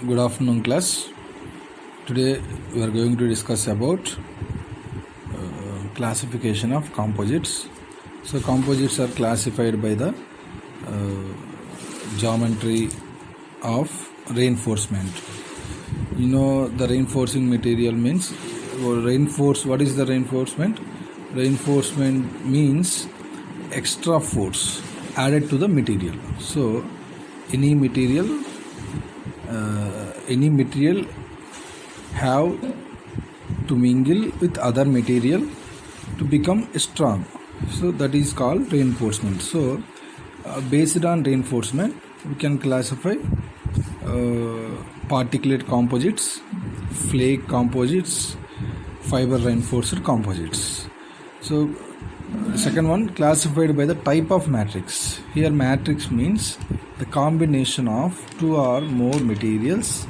Good afternoon, class. Today we are going to discuss about classification of composites. So composites are classified by the geometry of reinforcement. You know, the reinforcing material means what is the reinforcement? Reinforcement means extra force added to the material. So any material have to mingle with other material to become strong. So that is called reinforcement. So based on reinforcement, we can classify particulate composites, flake composites, fiber reinforced composites. So second one, classified by the type of matrix. Here matrix means the combination of two or more materials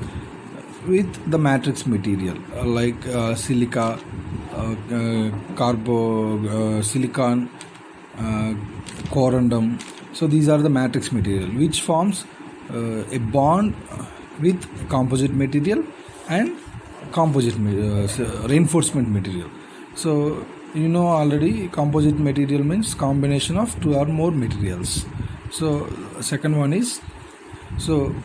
with the matrix material like silica, silicon, corundum. So these are the matrix material which forms a bond with composite material and composite reinforcement material. So you know already composite material means combination of two or more materials. So second one is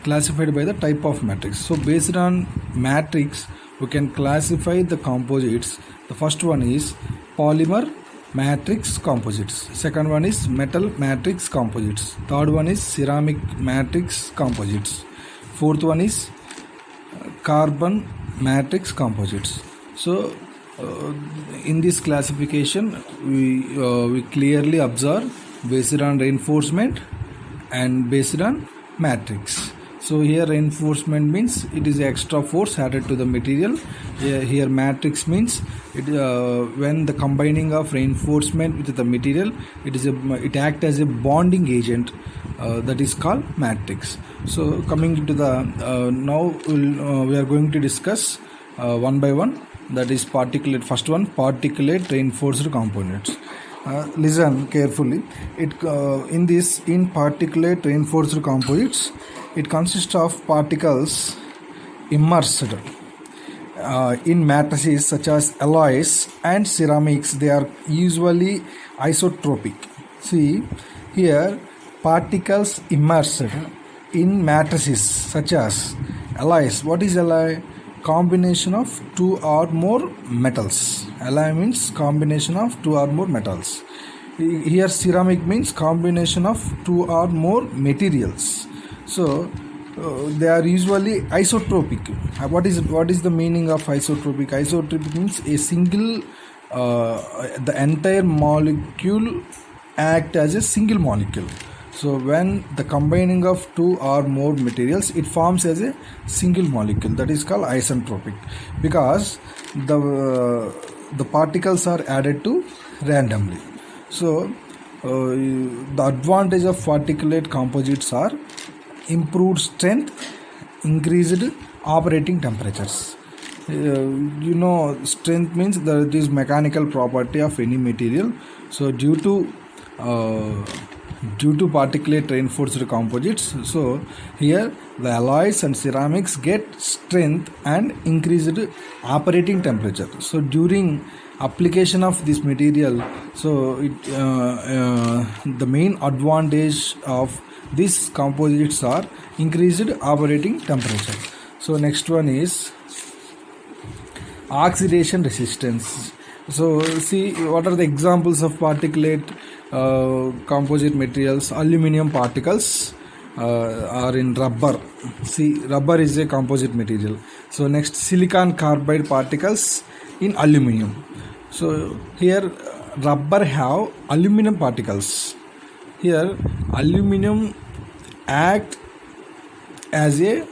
classified by the type of matrix. So based on matrix we can classify the composites. The first one is polymer matrix composites, second one is metal matrix composites, third one is ceramic matrix composites, fourth one is carbon matrix composites. So in this classification we clearly observe based on reinforcement and based on matrix. So here reinforcement means it is extra force added to the material. Here matrix means when the combining of reinforcement with the material, it act as a bonding agent, that is called matrix. So coming to the now we are going to discuss one by one, that is particulate. First one, particulate reinforced components. Listen carefully. In particulate reinforced composites, it consists of particles immersed in matrices such as alloys and ceramics. They are usually isotropic. See here, particles immersed in matrices such as alloys. What is alloy? Combination of two or more metals. Alloy means combination of two or more metals. Here ceramic means combination of two or more materials. So they are usually isotropic. What is the meaning of isotropic? Isotropic means a single the entire molecule act as a single molecule. So when the combining of two or more materials, it forms as a single molecule, that is called isentropic, because the particles are added to randomly. So the advantage of particulate composites are improved strength, increased operating temperatures. You know, strength means that it is mechanical property of any material. So due to particulate reinforced composites, so here the alloys and ceramics get strength and increased operating temperature. So during application of this material, so the main advantage of these composites are increased operating temperature. So next one is oxidation resistance. So see, what are the examples of particulate composite materials? Aluminum particles are in rubber. See, rubber is a composite material. So next, silicon carbide particles in aluminum. So here rubber have aluminum particles. Here aluminum act as a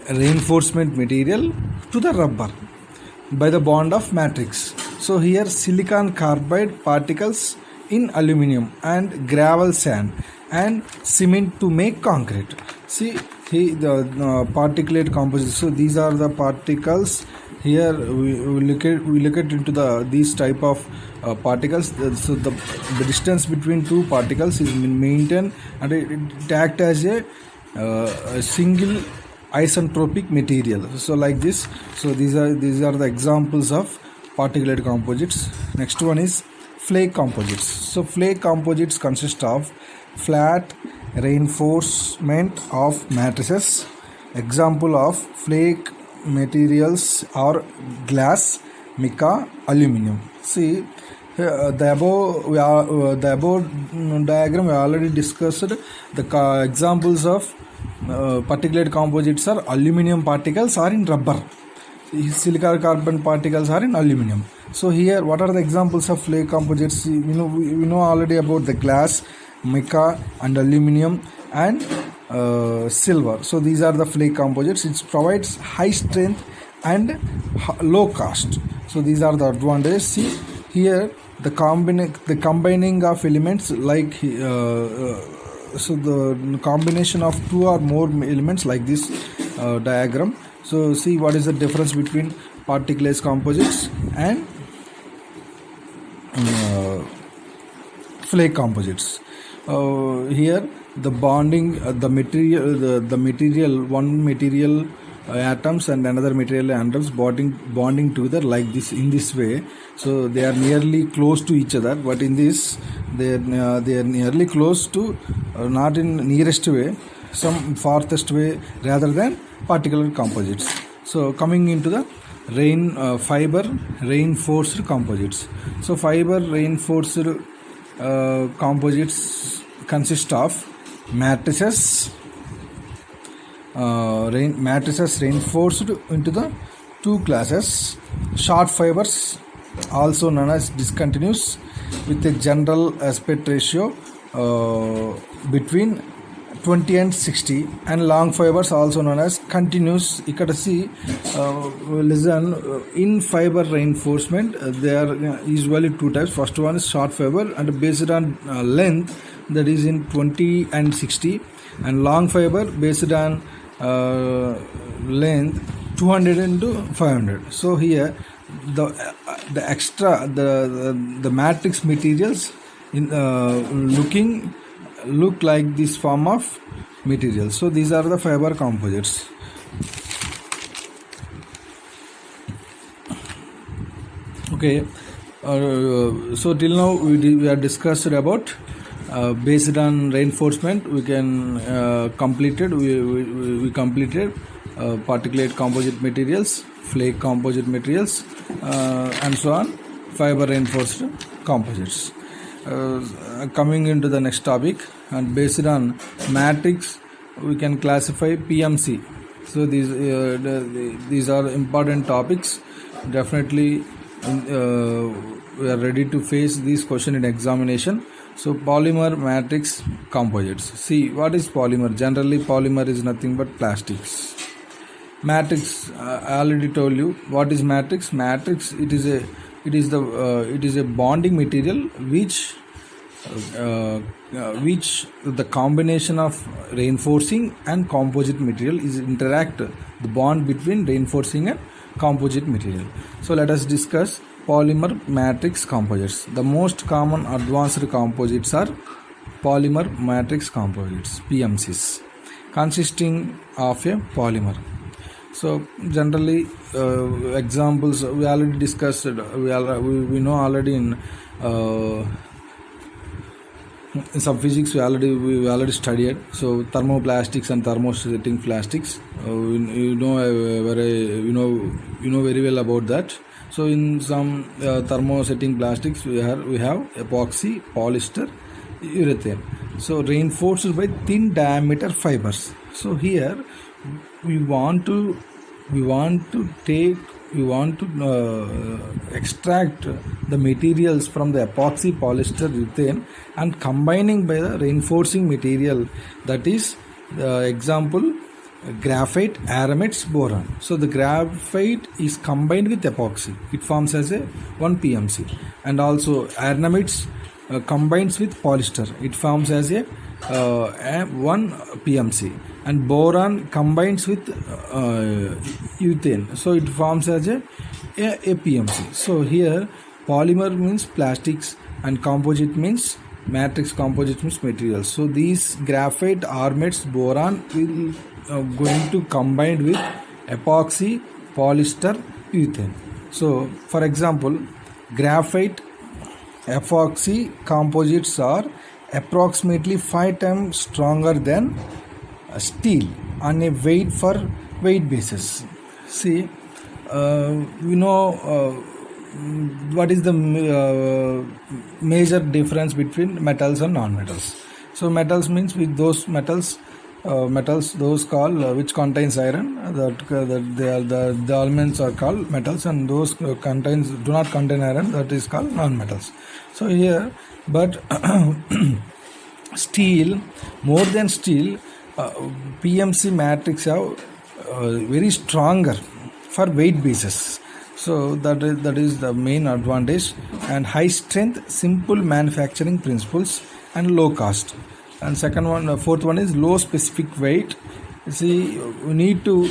reinforcement material to the rubber by the bond of matrix. So here silicon carbide particles in aluminum and gravel sand and cement to make concrete. See the particulate composites. So these are the particles. Here we look at into these type of particles. So the distance between two particles is maintained, and it act as a a single isentropic material. So like this. So these are the examples of particulate composites. Next one is flake composites. So flake composites consist of flat reinforcement of matrices. Example of flake materials are glass, mica, aluminum. See, the above diagram we already discussed. The examples of particulate composites are aluminum particles are in rubber, silica carbon particles are in aluminum. So here, what are the examples of flake composites? We know already about the glass, mica, and aluminum, and silver. So these are the flake composites. It provides high strength and low cost. So these are the advantages. See here, the combining of elements like so the combination of two or more elements like this diagram. So see what is the difference between particulate composites and flake composites. Here the bonding, the material, one material atoms and another material atoms bonding together like this, in this way. So they are nearly close to each other, but in this they are nearly close to not in nearest way, some farthest way rather than particular composites. So coming into the fiber reinforced composites. So fiber reinforced composites consist of matrices reinforced into the two classes: short fibers, also known as discontinuous, with a general aspect ratio between 20 and 60, and long fibers also known as continuous. Ikkada see, listen, in fiber reinforcement there are usually two types. First one is short fiber and based on length, that is in 20 and 60, and long fiber based on length 200 into 500. So here the extra the matrix materials in look like this form of material. So these are the fiber composites. Okay, so till now we have discussed about based on reinforcement. We completed particulate composite materials, flake composite materials, and so on, fiber reinforced composites. Coming into the next topic, and based on matrix we can classify PMC. So these are important topics. Definitely we are ready to face this question in examination. So polymer matrix composites. See, what is polymer? Generally polymer is nothing but plastics. Matrix, I already told you what is matrix. Matrix, it is a bonding material which the combination of reinforcing and composite material is interact, the bond between reinforcing and composite material. So let us discuss polymer matrix composites. The most common advanced composites are polymer matrix composites, PMCs, consisting of a polymer. So generally examples we already discussed. We know already in some physics we already studied. So thermoplastics and thermostatic plastics, you know very well about that. So in some thermosetting plastics we have epoxy, polyester, urethane. So reinforced by thin diameter fibers. So here we want to extract the materials from the epoxy, polyester, urethane, and combining by the reinforcing material, that is example graphite, aramids, boron. So the graphite is combined with epoxy, it forms as a 1 PMC, and also aramids combines with polyester, it forms as a 1 PMC, and boron combines with urethane, so it forms as a PMC. So here polymer means plastics and composite means matrix composite means materials. So these graphite, armates, boron will going to combine with epoxy, polyester, urethane. So for example, graphite, epoxy composites are approximately 5 times stronger than steel on a weight basis. See, we know what is the major difference between metals and non-metals. So metals means with those metals those called which contains iron, that they are the elements are called metals, and those do not contain iron, that is called non-metals. So here, but steel, more than steel, PMC matrix have very stronger for weight basis. So that is the main advantage, and high strength, simple manufacturing principles, and low cost. And fourth one is low specific weight. See, we need to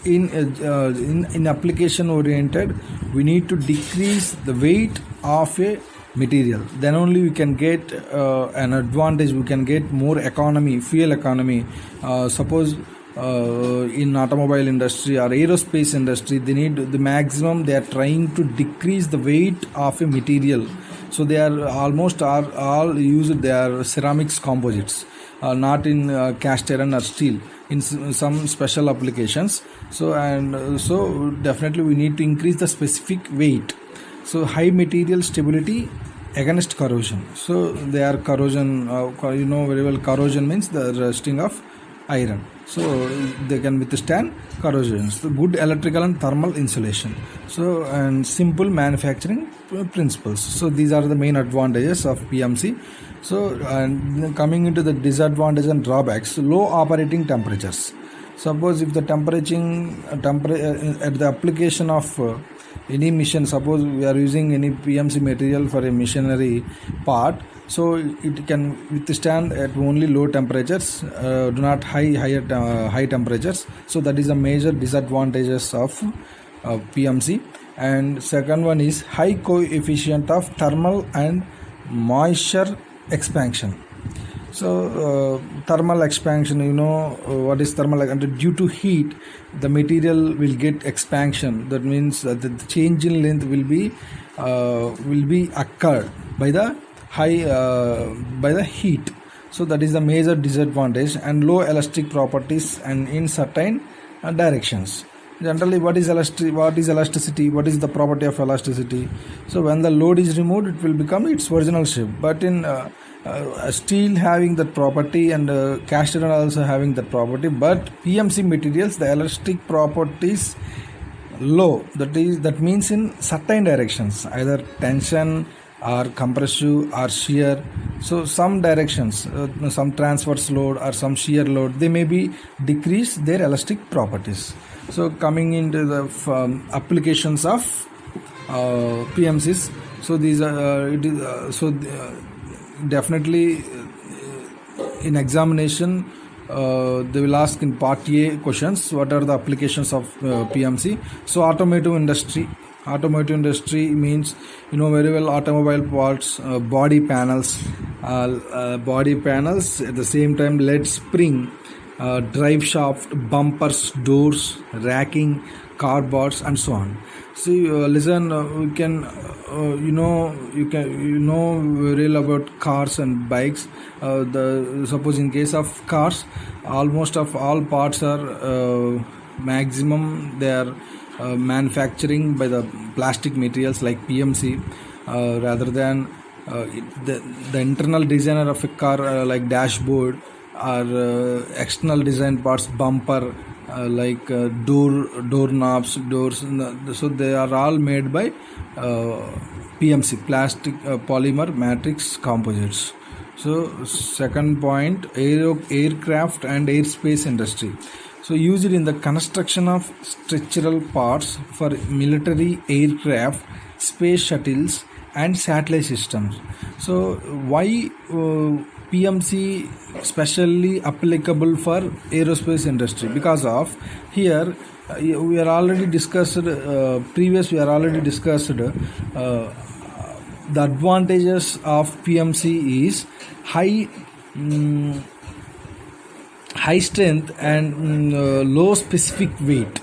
in application oriented, we need to decrease the weight of a material, then only we can get an advantage, we can get more economy, fuel economy. Suppose in automobile industry or aerospace industry, they need the maximum, they are trying to decrease the weight of a material. So they are almost all used, they are ceramics composites, not in cast iron or steel, in some special applications. So definitely we need to increase the specific weight. So high material stability against corrosion. So they are corrosion, you know very well, corrosion means the rusting of iron. So they can withstand corrosions. So good electrical and thermal insulation. So and simple manufacturing principles. So these are the main advantages of PMC. So and coming into the disadvantages and drawbacks, low operating temperatures. Suppose if the temperature at the application of any machine, suppose we are using any PMC material for a machinery part, so it can withstand at only low temperatures, do not high temperatures. So that is a major disadvantages of PMC. And second one is high coefficient of thermal and moisture expansion. So thermal expansion, you know what is thermal, and due to heat the material will get expansion. That means that the change in length will be occurred by the heat. So that is the major disadvantage. And low elastic properties and in certain directions. Generally, what is elasticity, what is the property of elasticity? So when the load is removed, it will become its original shape. But in steel having that property, and cast iron also having that property, but PMC materials, the elastic properties low. That means in certain directions, either tension or compressive or shear. So some directions, some transverse load or some shear load, they may be decrease their elastic properties. So coming into the applications of PMCs, so these are definitely in examination they will ask in part A questions, what are the applications of PMC. So automotive industry means, you know very well, automobile parts, body panels at the same time lead spring, drive shaft, bumpers, doors, racking, cardboards, and so on. See, listen, we can you know very well about cars and bikes. Suppose in case of cars, almost of all parts are maximum they are manufacturing by the plastic materials like PMC, rather than the internal designer of a car, like dashboard, or external design parts, bumper, like door knobs, doors. So they are all made by PMC, plastic polymer matrix composites. So second point, aircraft and airspace industry. So used in the construction of structural parts for military aircraft, space shuttles, and satellite systems. So why PMC specially applicable for aerospace industry? Because of here we are already discussed the advantages of PMC is high high strength and low specific weight.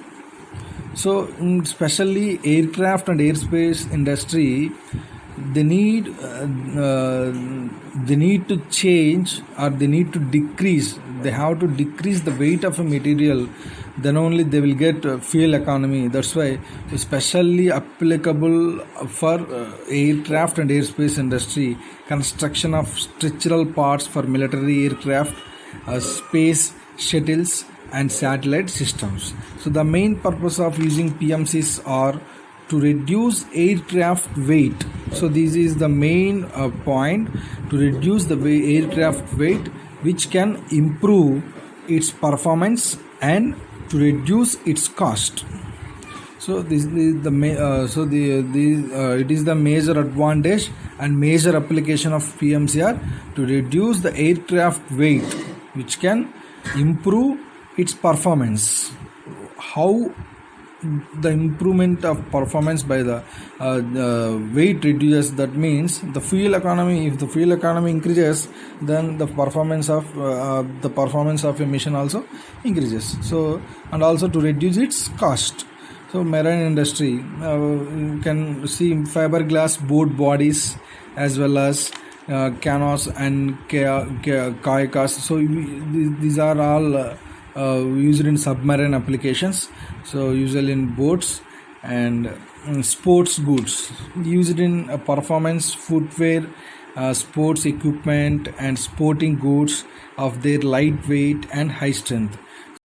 So especially aircraft and airspace industry, they need to change, or they need to decrease, they have to decrease the weight of a material, then only they will get fuel economy. That's why especially applicable for aircraft and airspace industry, construction of structural parts for military aircraft, space shuttles and satellite systems. So the main purpose of using PMCs are to reduce aircraft weight. So this is the main point, to reduce the aircraft weight, which can improve its performance and to reduce its cost. So this is the it is the major advantage and major application of PMCR, to reduce the aircraft weight, which can improve its performance. How the improvement of performance by the weight reduces? That means the fuel economy. If the fuel economy increases, then the performance of a mission also increases. So, and also to reduce its cost. So marine industry, you can see fiberglass boat bodies as well as canoes and kayaks. So these are all used in submarine applications. So usually in boats, and sports goods used in performance footwear, sports equipment and sporting goods of their lightweight and high strength.